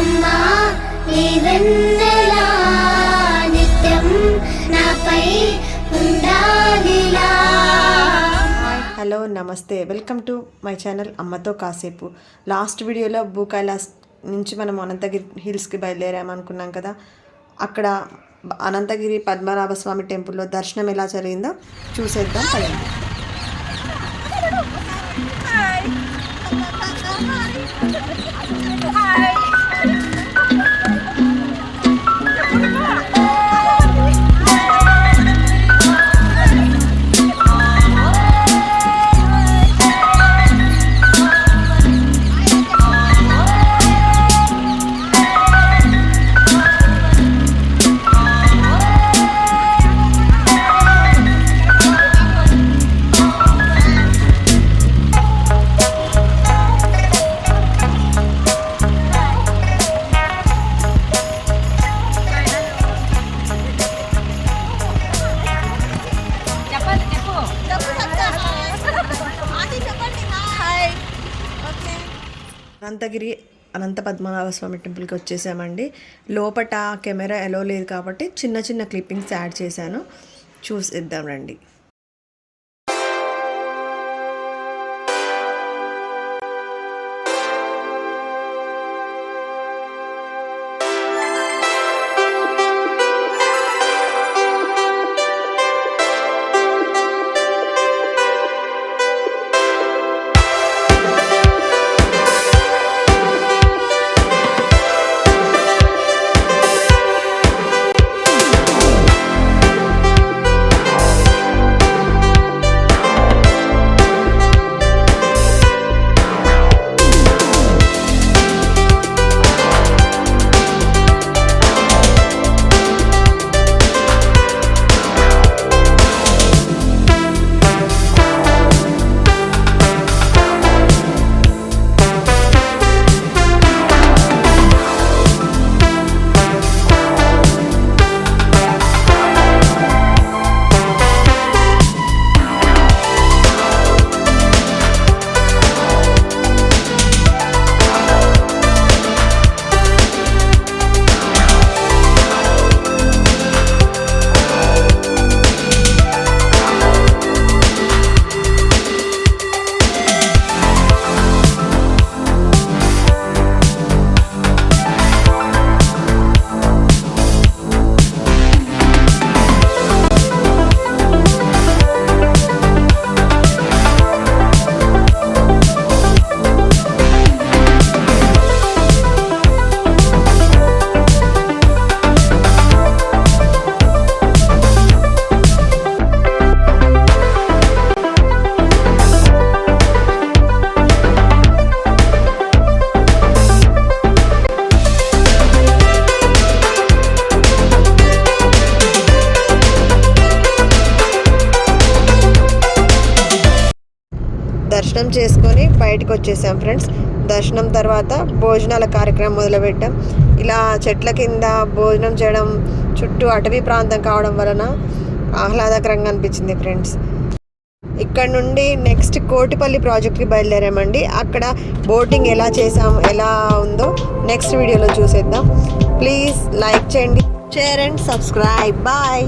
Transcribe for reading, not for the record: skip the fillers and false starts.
అమ్మా నీవెన్నెలా నిత్యం నాపై ఉండాలిలా. హలో నమస్తే, వెల్కమ్ టు మై ఛానల్ అమ్మతో కాసేపు. లాస్ట్ వీడియోలో భూ కైలాస్ నుంచి మనం అనంతగిరి హిల్స్కి బయలుదేరామనుకున్నాం కదా. అక్కడ అనంతగిరి పద్మనాభ స్వామి టెంపుల్లో దర్శనం ఎలా జరిగిందో చూసేద్దాం పదండి. అనంతగిరి అనంత పద్మనాభ స్వామి టెంపుల్కి వచ్చేసామండి. లోపట కెమెరా ఎలో లేదు కాబట్టి చిన్న చిన్న క్లిప్పింగ్స్ యాడ్ చేశాను, చూసేద్దాం రండి. దర్శనం చేసుకొని బయటకు వచ్చేసాం ఫ్రెండ్స్. దర్శనం తర్వాత భోజనాల కార్యక్రమం మొదలుపెట్టాం. ఇలా చెట్ల కింద భోజనం చేయడం, చుట్టూ అటవీ ప్రాంతం కావడం వలన ఆహ్లాదకరంగా అనిపించింది ఫ్రెండ్స్. ఇక్కడ నుండి నెక్స్ట్ కోటిపల్లి ప్రాజెక్ట్కి బయలుదేరామండి. అక్కడ బోటింగ్ ఎలా చేసాం, ఎలా ఉందో నెక్స్ట్ వీడియోలో చూసేద్దాం. ప్లీజ్ లైక్ చేయండి, షేర్ అండ్ సబ్స్క్రైబ్. బాయ్.